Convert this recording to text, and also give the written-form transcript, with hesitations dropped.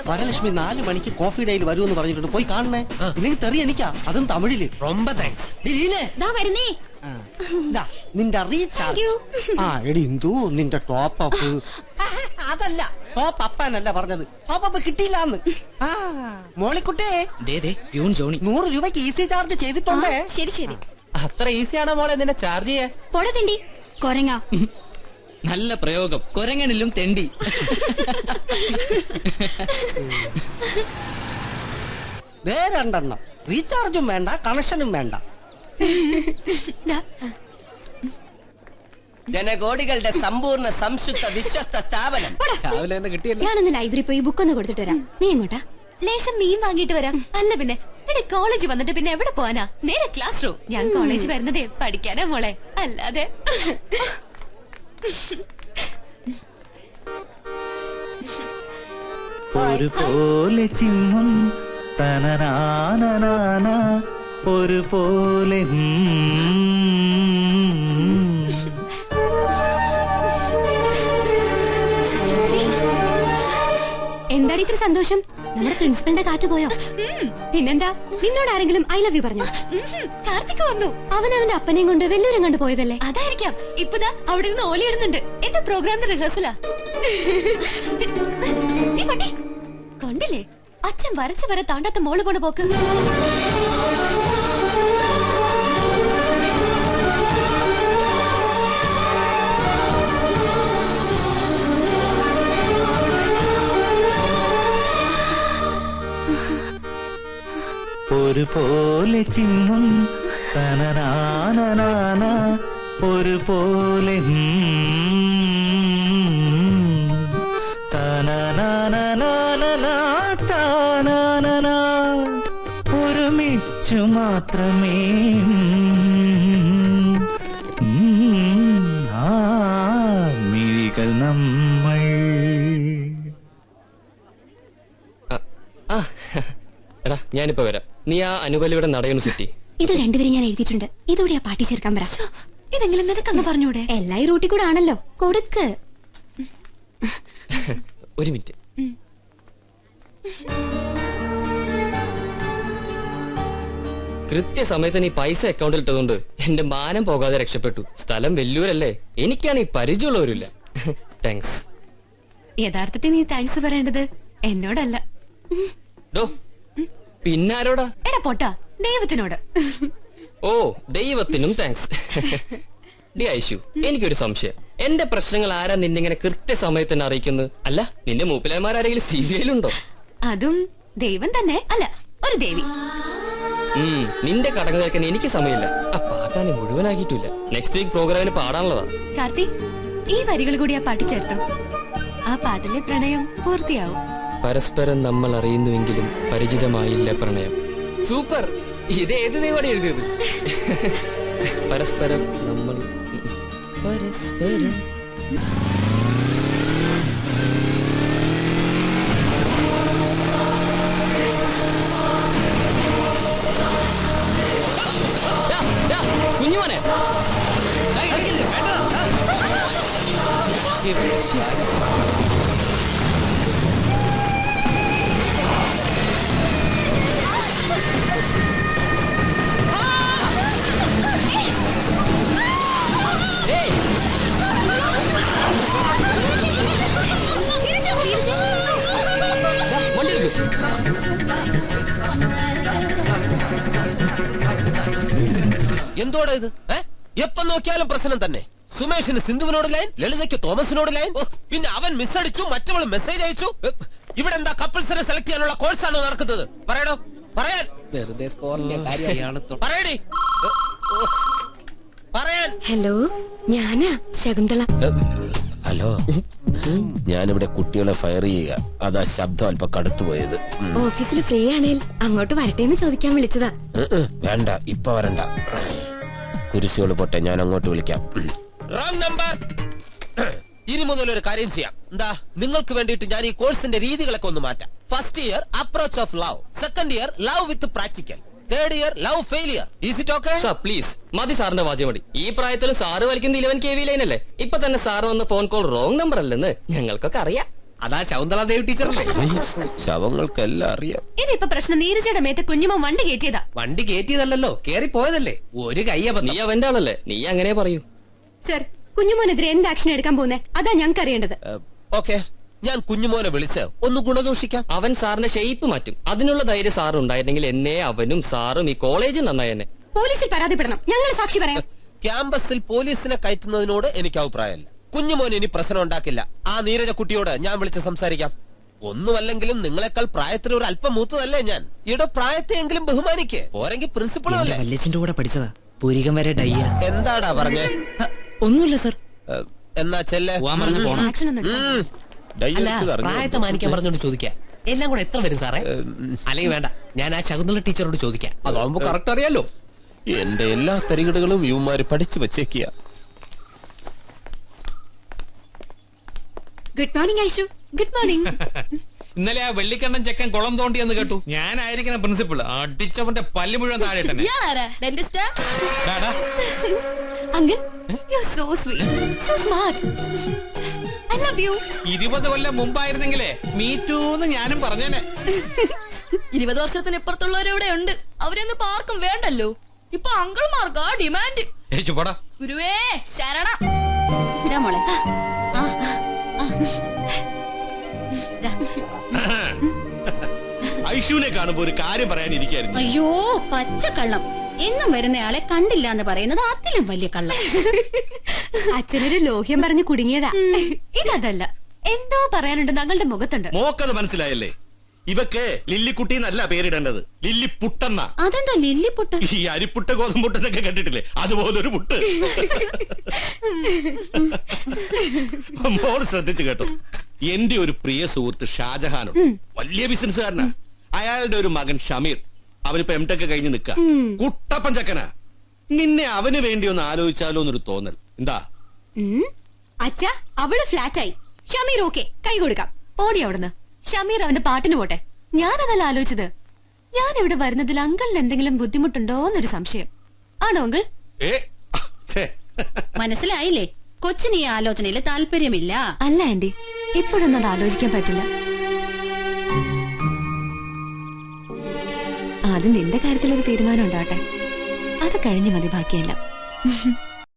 വരലക്ഷ്മി 4 മണിക്ക് കോഫി ഡേയിൽ വരുമെന്ന് പറഞ്ഞിട്ടുണ്ട്, പോയി കാണണേ. ഇല്ലെങ്കിൽ തെറി എനിക്കാ, അതും തമിഴില്. നിന്റെ റീചാർജ്. എടി ഇന്ദു, നിന്റെ ടോപ്പ് അപ്പ്. അതല്ല, ടോപ്പ് അപ്പാനല്ല പറഞ്ഞത്, ടോപ്പ് അപ്പ് കിട്ടിയില്ലാന്ന്. മോളിക്കുട്ടേ, 100 രൂപയ്ക്ക് ഈസി ചാർജ് ചെയ്തിട്ടുണ്ട്. ശരി ശരി. അത്ര ഈസിയാണോ മോളെ നിന്നെ ചാർജ് ചെയ്യാൻ? പൊടതണ്ടി കൊരങ്ങ. നല്ല പ്രയോഗം, കൊരങ്ങനിലും തെണ്ടി. രണ്ടെണ്ണം, റീചാർജും വേണ്ട, കണക്ഷനും വേണ്ട. ജനകോടികളുടെ സമ്പൂർണ്ണ സംശുദ്ധ വിശ്വസ്ത സ്ഥാപനം. ഞാനൊന്ന് ലൈബ്രറി പോയി ബുക്ക് ഒന്ന് കൊടുത്തിട്ട് വരാം. നീ എങ്ങോട്ടാ? ലേശം മീൻ വാങ്ങിട്ട് വരാം. അല്ല പിന്നെ എവിടെ കോളേജ് വന്നിട്ട് പിന്നെ എവിടെ പോവാനാ? നേരെ ക്ലാസ് റൂം. ഞാൻ കോളേജ് വരുന്നതേ പഠിക്കാനാ മോളെ, അല്ലാതെ. ഒരുപോലെ ചിമ്മും തനനാന ഒരുപോലെ. എന്താടി ഇത്ര സന്തോഷം? നമ്മുടെ പ്രിൻസിപ്പലിന്റെ കാറ്റ് പോയോ? പിന്നെന്താ, നിന്നോട് ആരെങ്കിലും ഐ ലവ് യു പറഞ്ഞു? കാർത്തിക് വന്നു. അവൻ അവന്റെ അപ്പനെയും കൊണ്ട് വെല്ലൂരം കണ്ടു പോയതല്ലേ? അതായിരിക്കാം. ഇപ്പതാ അവിടെ നിന്ന് ഓലിയിടുന്നുണ്ട്. എന്റെ പ്രോഗ്രാമിന്റെ റിഹേഴ്സലാ. കണ്ടില്ലേ, അച്ഛൻ വരച്ചു വരെ താണ്ടാത്ത മോള് പോണ പോക്ക്. ഒരുപോലെ ചിമ്മും തനനാന ഒരുപോലെ. ഒരുമിച്ചു മാത്രമേ മിഴികൾ നമ്മൾ. എടാ ഞാനിപ്പോ വരാം, നീ ആ അനുബലിയുടെ നടയൊന്ന് സെറ്റി. ഇത് രണ്ടുപേരും ഞാൻ എഴുതിയിട്ടുണ്ട്, ഇതോടെ ആ പാട്ടി ചേർക്കാൻ പറ. ഇതെങ്കിലും നിനക്കങ്ങ് പറഞ്ഞൂടെ? എല്ലാ ഈ റൂട്ടിൽ കൂടെ ആണല്ലോ, കൊടുക്ക്. ഒരു മിനിറ്റ്. കൃത്യസമയത്ത് നീ പൈസ അക്കൗണ്ടിൽ ഇട്ടതുകൊണ്ട് എന്റെ മാനം പോകാതെ രക്ഷപ്പെട്ടു. സ്ഥലം വെല്ലൂരല്ലേ, എനിക്കാണ് ഈ പരിചയമുള്ളവരില്ല. താങ്ക്സ്. യഥാർത്ഥത്തിൽ നീ താങ്ക്സ് പറയേണ്ടത് എന്നോടല്ല. പിന്നാരോടാ? എടാ പൊട്ടാ, ദൈവത്തിനോട്. ഓ, ദൈവത്തിനും താങ്ക്സ്. ഡി ഐഷു, എനിക്കൊരു സംശയം. എന്റെ പ്രശ്നങ്ങൾ ആരാ നിന്നിങ്ങനെ കൃത്യസമയത്ത് തന്നെ അറിയിക്കുന്നത്? അല്ല, നിന്റെ മൂപ്പിലാമാരെങ്കിലും CBI-ലുണ്ടോ? അതും ദൈവം തന്നെ. അല്ല, ഒരു ദേവി. നിന്റെ കടങ്ങ് കേൾക്കാൻ എനിക്ക് സമയമില്ല. ആ പാട്ടാനെ മുഴുവനാക്കിയിട്ടില്ല. നെക്സ്റ്റ് വീക്ക് പ്രോഗ്രാമിന് പാടാനുള്ളതാ. കാർത്തിക്, ഈ വരികൾ കൂടി ആ പാട്ട് ചേർത്തു. ആ പാട്ടിലെ പ്രണയം പൂർത്തിയാവും. പരസ്പരം നമ്മൾ അറിയുന്നുവെങ്കിലും പരിചിതമായില്ല പ്രണയം. സൂപ്പർ. ഇത് ഏത് ദൈവമാണ് എഴുതിയത്? പരസ്പരം നമ്മൾ പരസ്പരം. കുഞ്ഞുമോനെ, എന്തോടാ ഇത്? എപ്പം നോക്കിയാലും പ്രശ്നം തന്നെ. സുമേഷിന് സിന്ധുവിനോട് ലൈൻ, ലളിതയ്ക്ക് തോമസിനോട് ലൈൻ, പിന്നെ അവൻ മിസ് അടിച്ചു, മറ്റവള് മെസ്സേജ് അയച്ചു. ഇവിടെ എന്താ കപ്പിൾസിനെ സെലക്ട് ചെയ്യാനുള്ള കോഴ്സാണോ നടക്കുന്നത്? പറയണോ? പറയാൻ വെറുതെ സ്കോറിന്റെ കാര്യമാണ്. പറയടി, പറയാൻ. ഹലോ, ഞാനാ ശകുന്തള. ഹലോ, ഞാനിവിടെ കുട്ടികളെ ഫയർ ചെയ്യുക. അതാ ശബ്ദം അല്പം കടുത്തു പോയത്. ഓഫീസിൽ ഫ്രീ ആണേൽ അങ്ങോട്ട് വരട്ടെന്ന് ചോദിക്കാൻ വിളിച്ചതാ. വേണ്ട, ഇപ്പൊ വരണ്ട. കുരിശുകൾ പോട്ടെ, ഞാൻ അങ്ങോട്ട് വിളിക്കാം. Wrong number. ഇനി മുതൽ ഒരു കാര്യം ചെയ്യാം. എന്താ, നിങ്ങൾക്ക് വേണ്ടിയിട്ട് ഞാൻ ഈ കോഴ്സിന്റെ രീതികളൊക്കെ ഒന്ന് മാറ്റാം. First year approach of love, second year love with practical, third year love failure. Is it okay? Sir please മതി സാറിന്റെ വാചകം മതി. ഈ പ്രായത്തിലും സാറ് വലിക്കുന്ന 11 kV ലൈൻ അല്ലേ? ഇപ്പൊ തന്നെ സാറ് വന്ന ഫോൺ കോൾ റോങ് നമ്പർ അല്ലെന്ന് ഞങ്ങൾക്കൊക്കെ അറിയാം. അതാ ശകുന്തള ദേവി ടീച്ചറല്ലേ? ശവങ്ങൾക്കെല്ലാം അറിയാം. ഇതിപ്പോ പ്രശ്നം നീരജയുടെ മേത്ത് കുഞ്ഞുമോൻ വണ്ടി കയറ്റിയതാ. വണ്ടി കയറ്റിയതല്ലോ, കേറി പോയതല്ലേ. ഒരു കയ്യബദ്ധം. നീ അവന്റെ ആളല്ലേ, നീ അങ്ങനെ പറയൂ. സർ കുഞ്ഞുമോനെതിരെ എന്ത് ആക്ഷൻ എടുക്കാൻ പോകുന്നേ അതാ ഞങ്ങൾക്ക് അറിയേണ്ടത്. ഓക്കെ, ഞാൻ കുഞ്ഞുമോനെ വിളിച്ച് ഒന്ന് ഗുണദോഷിക്കാം. അവൻ സാറിന്റെ ഷേപ്പ് മാറ്റും. അതിനുള്ള ധൈര്യം സാർ ഉണ്ടായിരുന്നെങ്കിൽ എന്നെ അവനും സാറും ഈ കോളേജ് നന്നായി തന്നെ. പോലീസിൽ പരാതിപ്പെടണം, ഞങ്ങൾ സാക്ഷി പറയാം. ക്യാമ്പസിൽ പോലീസിനെ കയറ്റുന്നതിനോട് എനിക്ക് അഭിപ്രായമല്ല. കുഞ്ഞുമോൻ ഇനി പ്രശ്നം ഉണ്ടാക്കില്ല. ആ നീരജ കുട്ടിയോട് ഞാൻ വിളിച്ച് സംസാരിക്കാം. ഒന്നുമല്ലെങ്കിലും നിങ്ങളെക്കാൾ പ്രായത്തിൽ ഒരു അല്പം മൂത്തതല്ലേ ഞാൻ. ഇവിടെ പ്രായത്തെയെങ്കിലും ബഹുമാനിക്ക്. പോരെങ്കിൽ പ്രിൻസിപ്പളും അല്ലേ? വല്യച്ഛന്റെ കൂടെ പഠിച്ചതാ. പൂരികം വരെ ഡയ്യ. എന്താടാ പറഞ്ഞേ? ഒന്നുമില്ല സർ. എന്നാ ചെല്ലേ പോണം. ആക്ഷൻ ഒന്നും എടുക്കണം. അല്ല, പ്രായത്തെ മാനിക്കാൻ പറഞ്ഞോണ്ട് ചോദിക്കാം. എല്ലാം കൂടെ എത്ര വരും സാറേ? അല്ലെങ്കിൽ വേണ്ട, ഞാൻ ആ ശകുന്തള ടീച്ചറോട് ചോദിക്കാം. അതാവുമ്പോ കറക്റ്റ് അറിയാലോ. എന്റെ എല്ലാ തരികിടകളും ഇവന്മാര് പഠിച്ചു വെച്ചേക്കിയ. Good morning Aishu. Good morning. ഇന്നലെ ആ വെള്ളിക്കണ്ണൻ ചെക്കൻ കുളം തോണ്ടിയെന്ന് കേട്ടു. ഞാനായിരിക്കണം പ്രിൻസിപ്പൾ. അടിച്ചവന്റെ പല്ല് മുഴുവൻ താഴെ തന്നെ. Uncle you so sweet, so smart. I love you. 20 കൊല്ലം മുമ്പായിരുന്നെങ്കിലേ മീറ്റൂന്ന് ഞാനും പറഞ്ഞേനെ. 20 വർഷത്തിന് ഇപ്പുറത്തുള്ളവരിവിടെ ഉണ്ട്. അവരൊന്നും പാർക്കും വേണ്ടല്ലോ. ഇപ്പൊ അങ്കിൾമാർക്കാ ഡിമാൻഡ്. പോടാ ഗുരുവേ ശരണം. മോളെ ഐഷുവിനെ കാണുമ്പോ ഒരു കാര്യം പറയാനിരിക്കായിരുന്നു. അയ്യോ പച്ചക്കള്ളം. എന്നും വരുന്നയാളെ കണ്ടില്ല എന്ന് പറയുന്നത് അതിലും വലിയ കള്ളം. അച്ഛനൊരു ലോഹ്യം പറഞ്ഞ് കുടുങ്ങിയതാ. ഇതല്ല, എന്തോ പറയാനുണ്ട് ഞങ്ങളുടെ മുഖത്തുണ്ട്. മോക്കത് മനസ്സിലായല്ലേ? ഇവക്ക് ലില്ലിക്കുട്ടി എന്നല്ല പേരിടേണ്ടത്, ലില്ലിപ്പുട്ടെന്ന. അതെന്താ ലില്ലിപ്പുട്ട്? ഈ അരിപ്പുട്ട് ഗോതമ്പുട്ടെന്നൊക്കെ കേട്ടിട്ടില്ലേ? അതുപോലൊരു പുട്ട്. മോള് ശ്രദ്ധിച്ചു കേട്ടോ. എന്റെ ഒരു പ്രിയ സുഹൃത്ത് ഷാജഹാനുണ്ട്. വലിയ ബിസിനസ്സുകാരനാ. അയാളുടെ ഒരു മകൻ ഷമീർ. അവനിപ്പോ എംടെക് കഴിഞ്ഞ് നിക്ക. കുട്ടപ്പൻ ചക്കനാ. നിന്നെ അവന് വേണ്ടി ഒന്ന് ആലോചിച്ചാലോ എന്നൊരു തോന്നൽ. എന്താ? അച്ഛാ അവള് ഫ്ലാറ്റായി. ഷമീർ ഓക്കെ, കൈ കൊടുക്കാം. ഓടി അവിടുന്ന്. ഷമീർ അവന്റെ പാട്ടിന് പോട്ടെ. ഞാനതല്ല ആലോചിച്ചത്. ഞാൻ ഇവിടെ വരുന്നതിൽ അങ്കിളിന് എന്തെങ്കിലും ബുദ്ധിമുട്ടുണ്ടോ എന്നൊരു സംശയം. ആണോ അങ്കിൾ? മനസ്സിലായില്ലേ? കൊച്ചിന് ഈ ആലോചനയിൽ താല്പര്യമില്ല. അല്ല ആന്റി, ഇപ്പോഴൊന്നും അത് ആലോചിക്കാൻ പറ്റില്ല. ആദ്യം നിന്റെ കാര്യത്തിലൊരു തീരുമാനം ഉണ്ടാവട്ടെ. അത് കഴിഞ്ഞു മതി ബാക്കിയെല്ലാം.